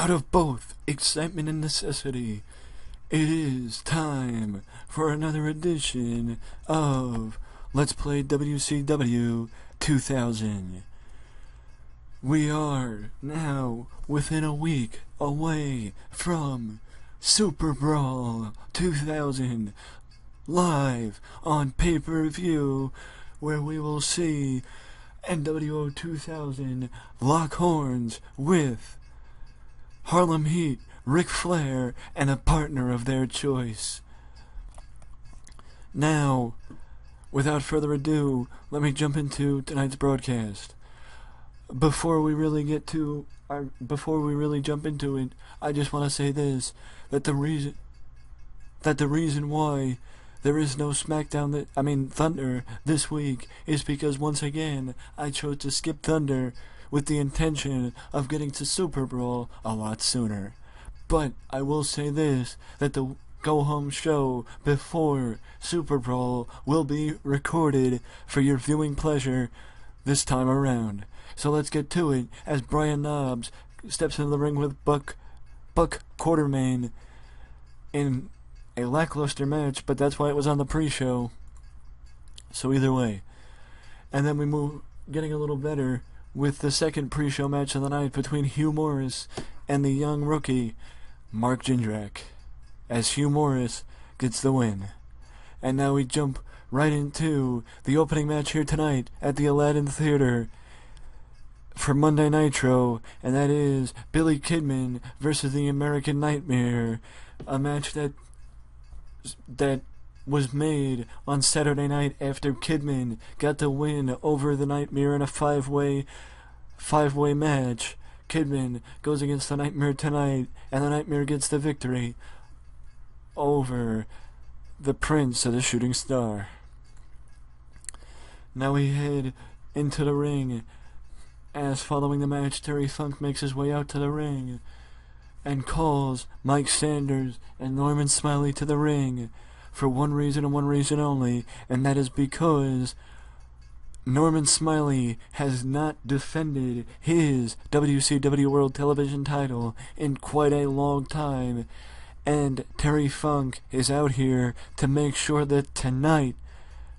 Out of both excitement and necessity, it is time for another edition of Let's Play WCW 2000. We are now within a week away from Super Brawl 2000 live on pay-per-view, where we will see NWO 2000 lock horns with Harlem Heat, Ric Flair, and a partner of their choice. Now, without further ado, let me jump into tonight's broadcast. Before we really jump into it, I just want to say this: that the reason why there is no Thunder this week is because once again I chose to skip Thunder with the intention of getting to Super Brawl a lot sooner. But I will say this, that the go-home show before Super Brawl will be recorded for your viewing pleasure this time around. So let's get to it as Brian Knobbs steps into the ring with Buck Quartermain in a lackluster match, but that's why it was on the pre-show. So either way. And then we move, getting a little better, with the second pre-show match of the night between Hugh Morris and the young rookie, Mark Jindrak, as Hugh Morris gets the win. And now we jump right into the opening match here tonight at the Aladdin Theater for Monday Nitro, and that is Billy Kidman versus the American Nightmare, a match that was made on Saturday night after Kidman got the win over the Nightmare in a five-way match. Kidman goes against the Nightmare tonight, and the Nightmare gets the victory over the Prince of the Shooting Star. Now we head into the ring, as following the match, Terry Funk makes his way out to the ring and calls Mike Sanders and Norman Smiley to the ring for one reason and one reason only, and that is because Norman Smiley has not defended his WCW World Television title in quite a long time, and Terry Funk is out here to make sure that tonight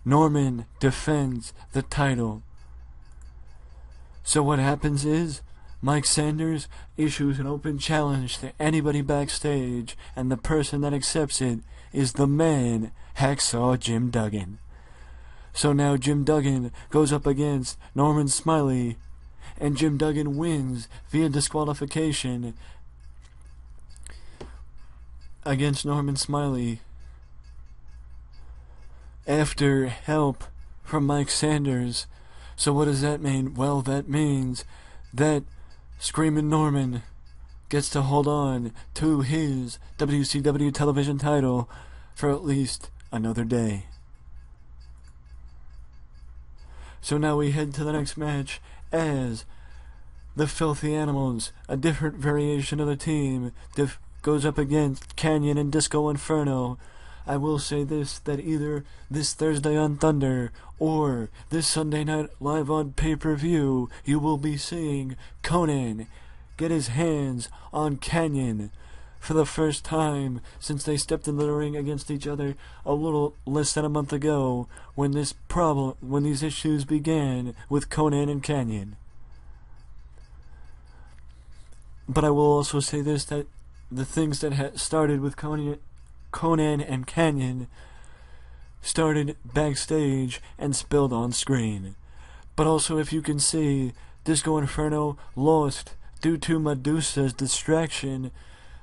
Norman defends the title. So what happens is, Mike Sanders issues an open challenge to anybody backstage, and the person that accepts it is the man, Hacksaw Jim Duggan. So now Jim Duggan goes up against Norman Smiley, and Jim Duggan wins via disqualification against Norman Smiley after help from Mike Sanders. So what does that mean? Well, that means that Screamin' Norman gets to hold on to his WCW television title for at least another day. So now we head to the next match as the Filthy Animals, a different variation of the team, goes up against Canyon and Disco Inferno. I will say this, that either this Thursday on Thunder or this Sunday night live on pay-per-view, you will be seeing Conan get his hands on Canyon for the first time since they stepped into the ring against each other a little less than a month ago, when these issues began with Conan and Canyon. But I will also say this, that the things that started with Conan and Canyon started backstage and spilled on screen. But also, if you can see, Disco Inferno lost due to Medusa's distraction.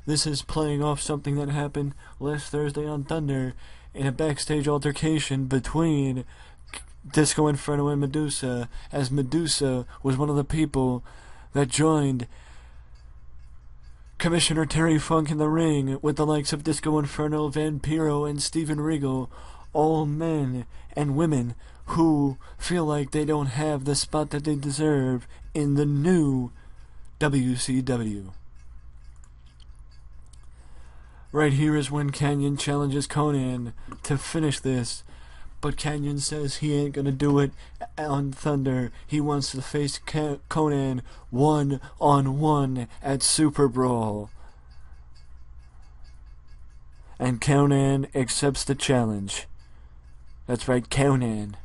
This is playing off something that happened last Thursday on Thunder in a backstage altercation between Disco Inferno and Medusa, as Medusa was one of the people that joined Commissioner Terry Funk in the ring with the likes of Disco Inferno, Vampiro, and Steven Regal, all men and women who feel like they don't have the spot that they deserve in the new WCW. Right here is when Canyon challenges Conan to finish this, But Canyon says he ain't gonna do it on Thunder. He wants to face Conan one-on-one at Super Brawl. And Conan accepts the challenge. That's right, Conan.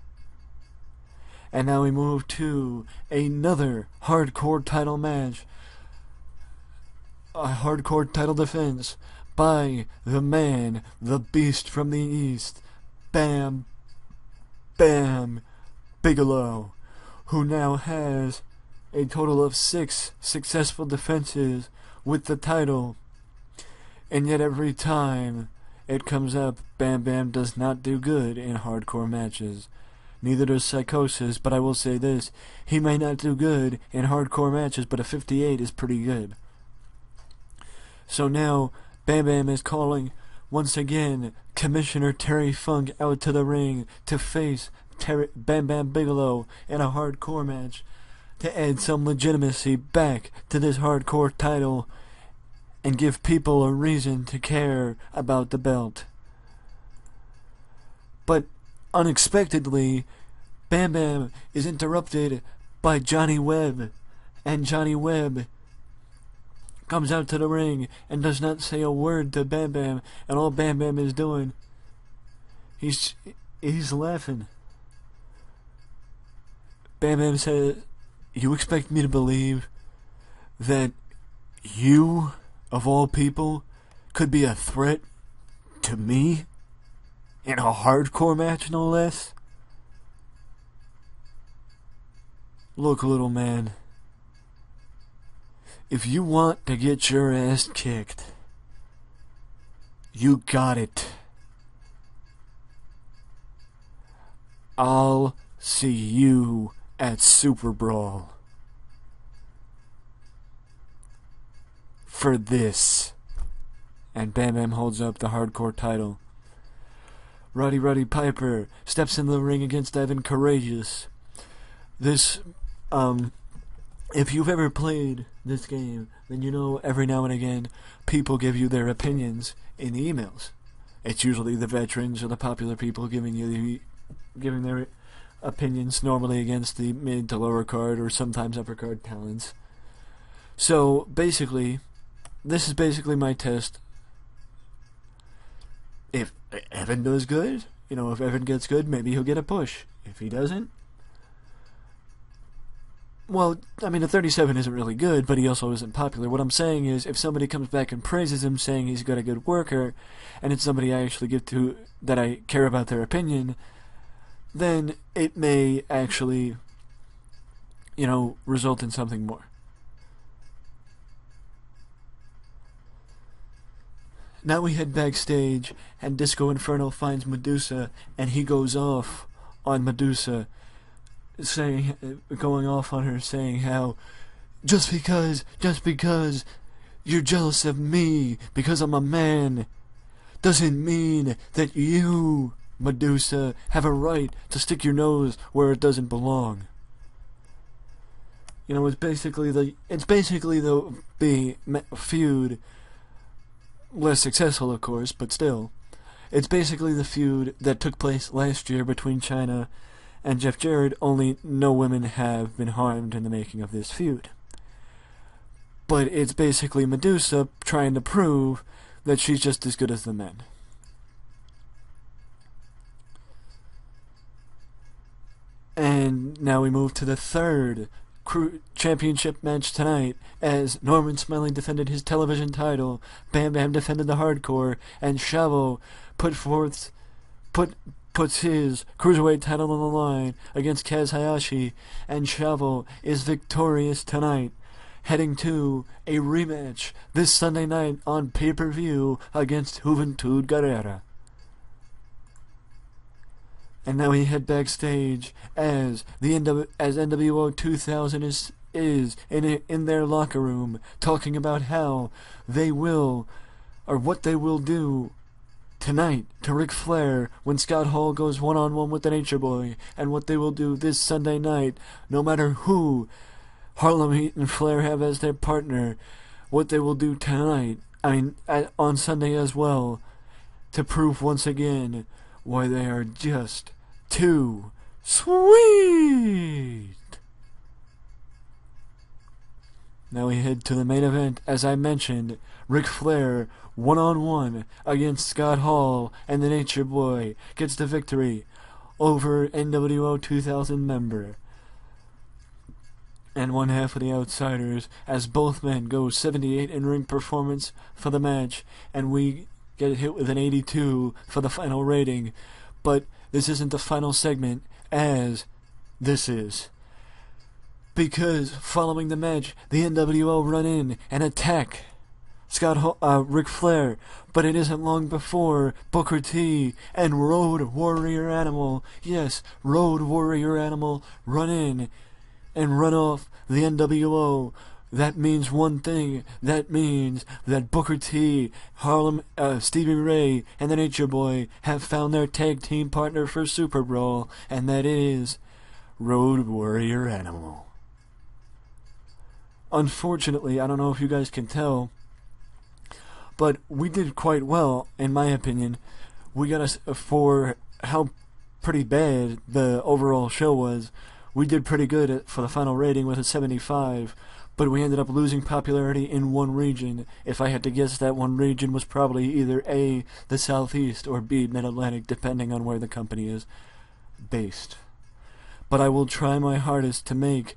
And now we move to another hardcore title match. A hardcore title defense by the man, the beast from the East, Bam Bam Bigelow, who now has a total of 6 successful defenses with the title. And yet every time it comes up, Bam Bam does not do good in hardcore matches. Neither does Psychosis, but I will say this, he may not do good in hardcore matches, but a 58 is pretty good. So now, Bam Bam is calling, once again, Commissioner Terry Funk out to the ring to face Bam Bam Bigelow in a hardcore match to add some legitimacy back to this hardcore title and give people a reason to care about the belt. But unexpectedly, Bam Bam is interrupted by Johnny Webb, and Johnny Webb comes out to the ring and does not say a word to Bam Bam, and all Bam Bam is doing, he's laughing. Bam Bam says, "You expect me to believe that you, of all people, could be a threat to me in a hardcore match, no less? Look, little man, if you want to get your ass kicked, you got it. I'll see you at Super Brawl for this." And Bam Bam holds up the hardcore title. Roddy Piper steps in the ring against Evan Courageous. This, if you've ever played this game, then you know every now and again people give you their opinions in emails. It's usually the veterans or the popular people giving their opinions, normally against the mid to lower card or sometimes upper card talents. So basically, this is basically my test. If Evan does good, if Evan gets good, maybe he'll get a push. If he doesn't, well, I mean, a 37 isn't really good, but he also isn't popular. What I'm saying is, if somebody comes back and praises him, saying he's got a good worker, and it's somebody I actually give to, that I care about their opinion, then it may actually, result in something more. Now we head backstage, and Disco Inferno finds Medusa, and he goes off on Medusa, going off on her, saying how just because you're jealous of me because I'm a man doesn't mean that you, Medusa, have a right to stick your nose where it doesn't belong. It's basically the feud, less successful of course, but still, it's basically the feud that took place last year between China and Jeff Jarrett, only no women have been harmed in the making of this feud. But it's basically Medusa trying to prove that she's just as good as the men. And now we move to the third championship match tonight, as Norman Smiley defended his television title, Bam Bam defended the hardcore, and Chavo puts his cruiserweight title on the line against Kaz Hayashi, and Chavo is victorious tonight, heading to a rematch this Sunday night on pay-per-view against Juventud Guerrera. And now we head backstage as NWO 2000 is in their locker room talking about how they will, or what they will do tonight to Ric Flair when Scott Hall goes one-on-one with the Nature Boy, and what they will do this Sunday night, no matter who Harlem Heat and Flair have as their partner, what they will do tonight, on Sunday as well, to prove once again why they are just 2. Sweet! Now we head to the main event. As I mentioned, Ric Flair, one-on-one against Scott Hall, and the Nature Boy gets the victory over NWO 2000 member and one half of the Outsiders, as both men go 78 in-ring performance for the match, and we get hit with an 82 for the final rating. But this isn't the final segment, as this is. Because following the match, the NWO run in and attack Ric Flair, but it isn't long before Booker T and Road Warrior Animal, yes, Road Warrior Animal, run in and run off the NWO. That means one thing. That means that Booker T, Stevie Ray, and the Nature Boy have found their tag team partner for Super Brawl, and that is Road Warrior Animal. Unfortunately, I don't know if you guys can tell, but we did quite well, in my opinion. We got us, for how pretty bad the overall show was, we did pretty good for the final rating with a 75, but we ended up losing popularity in one region. If I had to guess, that one region was probably either A, the Southeast, or B, Mid-Atlantic, depending on where the company is based. But I will try my hardest to make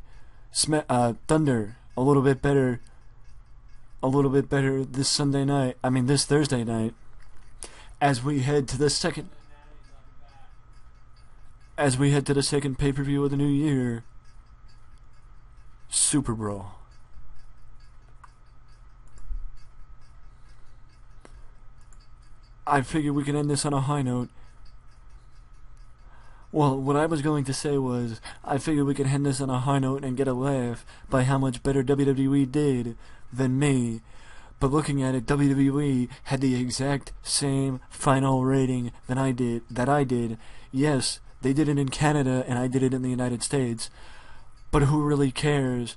Thunder a little bit better this Thursday night, as we head to the second pay-per-view of the new year, Super Brawl. I figured we could end this on a high note. Well, what I was going to say was, I figured we could end this on a high note and get a laugh by how much better WWE did than me. But looking at it, WWE had the exact same final rating that I did. Yes, they did it in Canada and I did it in the United States. But who really cares?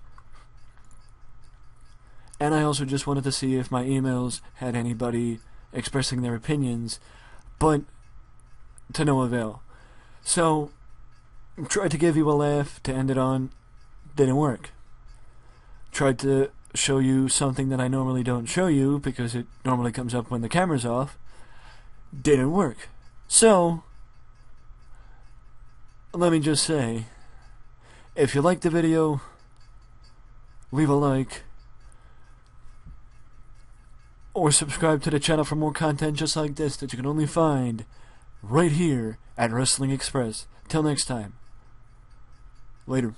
And I also just wanted to see if my emails had anybody expressing their opinions, but to no avail. So, tried to give you a laugh to end it on, didn't work. Tried to show you something that I normally don't show you, because it normally comes up when the camera's off, didn't work. So, let me just say, if you liked the video, leave a like, or subscribe to the channel for more content just like this that you can only find right here at Wrestling Express. Till next time. Later.